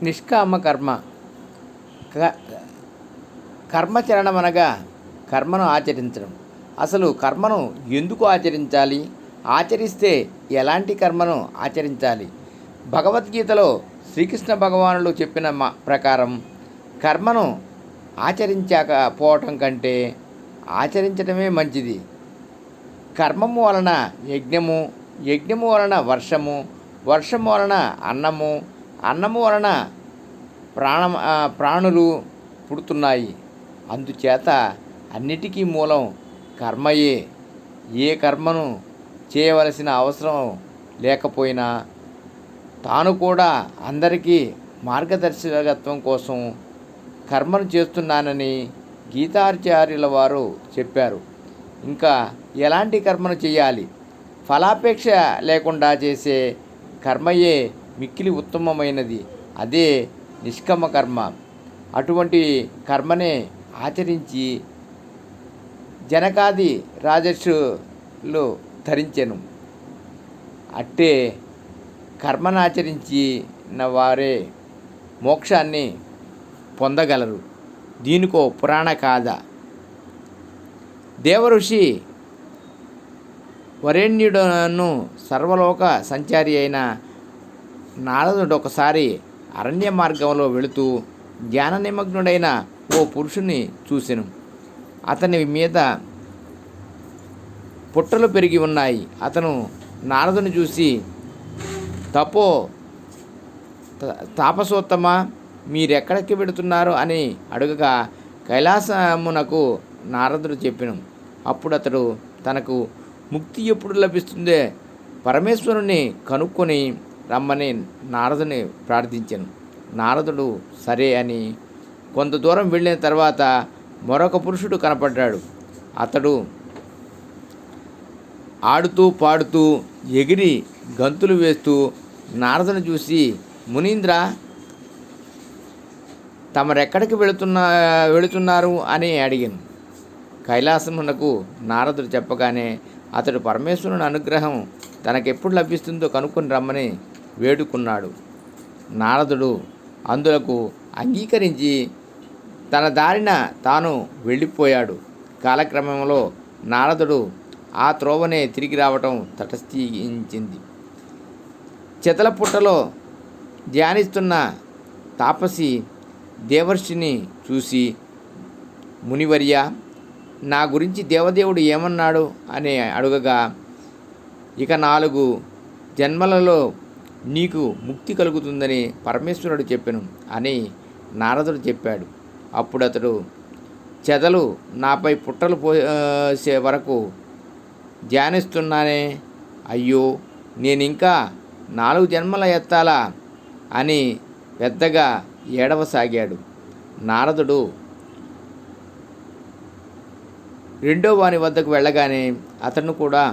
నిష్కామ కర్మ. క- కర్మచరణం అనగా కర్మను ఆచరించడం. అసలు కర్మను ఎందుకు ఆచరించాలి? ఆచరిస్తే ఎలాంటి కర్మను ఆచరించాలి? భగవద్గీతలో శ్రీకృష్ణ భగవానుడు చెప్పిన ప్రకారం కర్మను ఆచరించకపోవటం కంటే ఆచరించడమే మంచిది. కర్మము వలన యజ్ఞము, యజ్ఞము వలన వర్షము, వర్షము వలన అన్నము, అన్నము వలన ప్రాణులు పుడుతున్నాయి. అందుచేత అన్నిటికీ మూలం కర్మయే. ఏ కర్మను చేయవలసిన అవసరం లేకపోయినా తాను కూడా అందరికీ మార్గదర్శకత్వం కోసం కర్మను చేస్తున్నానని గీతాచార్యుల వారు చెప్పారు. ఇంకా ఎలాంటి కర్మను చేయాలి? ఫలాపేక్ష లేకుండా చేసే కర్మయే మిక్కిలి ఉత్తమమైనది. అదే నిష్కమ కర్మ. అటువంటి కర్మనే ఆచరించి జనకాది రాజర్షులు ధరించెను. అట్టే కర్మనాచరించిన వారే మోక్షాన్ని పొందగలరు. దీనికో పురాణ గాథ. దేవఋషి వరేణ్యుడును సర్వలోక సంచారి అయిన నారదుడు ఒకసారి అరణ్య మార్గంలో వెళుతూ ధ్యాన నిమగ్నుడైన ఓ పురుషుని చూసెను. అతని మీద పుట్టలు పెరిగి ఉన్నాయి. అతను నారదుని చూసి, తపో తాపసోత్తమ, మీరెక్కడికి వెళుతున్నారు అని అడుగగా కైలాసమునకు నారదుడు చెప్పెను. అప్పుడు అతడు తనకు ముక్తి ఎప్పుడు లభిస్తుందే పరమేశ్వరుని కనుక్కొని రమ్మని నారదుని ప్రార్థించాను. నారదుడు సరే అని కొంత దూరం వెళ్ళిన తర్వాత మరొక పురుషుడు కనపడ్డాడు. అతడు ఆడుతూ పాడుతూ ఎగిరి గంతులు వేస్తూ నారదుని చూసి, మునీంద్ర, తమరెక్కడికి వెళుతున్నారు అని అడిగాను. కైలాసమునకు నారదుడు చెప్పగానే అతడు పరమేశ్వరుని అనుగ్రహం తనకెప్పుడు లభిస్తుందో కనుక్కొని రమ్మని వేడుకున్నాడు. నారదుడు అందులకు అంగీకరించి తన దారిన తాను వెళ్ళిపోయాడు. కాలక్రమంలో నారదుడు ఆ త్రోవనే తిరిగి రావటం తటస్థించింది. చెతలపుట్టలో ధ్యానిస్తున్న తాపసి దేవర్షిని చూసి, మునివర్య, నా గురించి దేవదేవుడు ఏమన్నాడు అని అడుగగా, ఇక 4 జన్మలలో నీకు ముక్తి కలుగుతుందని పరమేశ్వరుడు చెప్పెను అని నారదుడు చెప్పాడు. అప్పుడు అతడు, చెదలు నాపై పుట్టలు పోసే వరకు ధ్యానిస్తున్నానే, అయ్యో, నేనింకా 4 జన్మల ఎత్తాలా అని పెద్దగా ఏడవసాగాడు. నారదుడు రెండో వాని వద్దకు వెళ్ళగానే అతను కూడా,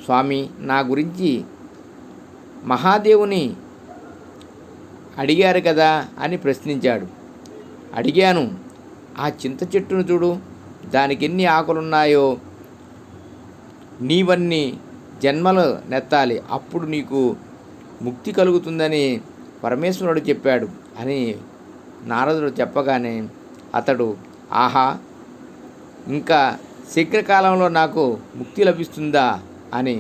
స్వామి, నా గురించి మహాదేవుని అడిగారు కదా అని ప్రశ్నించాడు. అడిగాను. ఆ చింత చెట్టును చూడు, దానికి ఎన్ని ఆకులున్నాయో. నీవన్నీ జన్మలు నెత్తాలి, అప్పుడు నీకు ముక్తి కలుగుతుందని పరమేశ్వరుడు చెప్పాడు అని నారదుడు చెప్పగానే అతడు, ఆహా, ఇంకా శీఘ్రకాలంలో నాకు ముక్తి లభిస్తుందా అని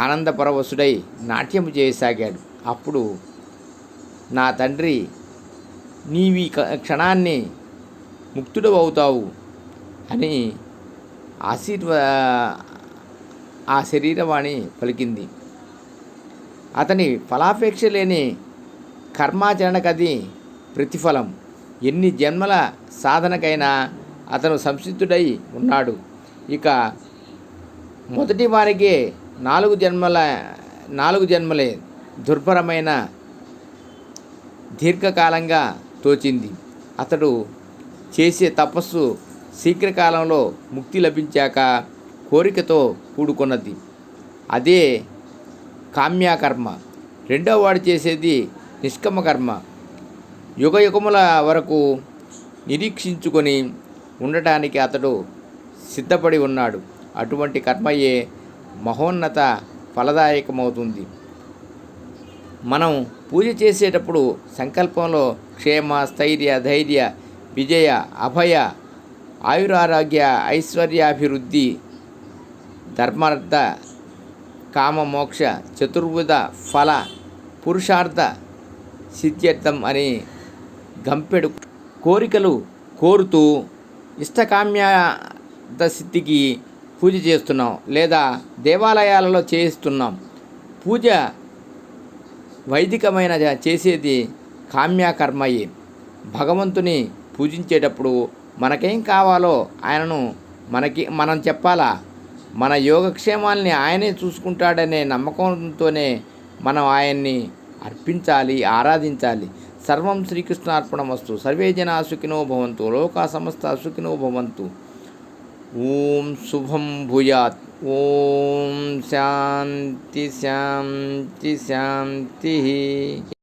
ఆనందపరవశుడై నాట్యము చేయసాగాడు. అప్పుడు, నా తండ్రి, నీవి క్షణాన్ని ముక్తుడు అవుతావు అని ఆ శరీరవాణి పలికింది. అతని ఫలాపేక్ష లేని కర్మాచరణకది ప్రతిఫలం. ఎన్ని జన్మల సాధనకైనా అతను సంసిద్ధుడై ఉన్నాడు. ఇక మొదటి వారికి 4 జన్మలే దుర్భరమైన దీర్ఘకాలంగా తోచింది. అతడు చేసే తపస్సు శీఘ్రకాలంలో ముక్తి లభించాక కోరికతో కూడుకున్నది. అదే కామ్యకర్మ. రెండవ వాడు చేసేది నిష్కమ కర్మ. యుగయుగముల వరకు నిరీక్షించుకొని ఉండటానికి అతడు సిద్ధపడి ఉన్నాడు. అటువంటి కర్మయే మహోన్నత ఫలదాయకమవుతుంది. మనం పూజ చేసేటప్పుడు సంకల్పంలో క్షేమ, స్థైర్య, ధైర్య, విజయ, అభయ, ఆయురారోగ్య, ఐశ్వర్యాభివృద్ధి, ధర్మార్థ, కామ, మోక్ష, చతుర్విధ ఫల, పురుషార్థ సిద్ధ్యర్థం అని గంపెడు కోరికలు కోరుతూ ఇష్టకామ్యార్థ సిద్ధికి పూజ చేస్తున్నాం లేదా దేవాలయాలలో చేయిస్తున్నాం. పూజ వైదికమైన చేసేది కామ్యకర్మయే. భగవంతుని పూజించేటప్పుడు మనకేం కావాలో ఆయనను మనం చెప్పాలా. మన యోగక్షేమాల్ని ఆయనే చూసుకుంటాడనే నమ్మకంతోనే మనం ఆయన్ని అర్పించాలి, ఆరాధించాలి. సర్వం శ్రీకృష్ణార్పణమస్తు. సర్వే జనా సుఖినో భవంతు. లోకా సమస్త సుఖినో భవంతు. ఓం శుభం భూయాత్. ఓం శాంతి శాంతి శాంతి.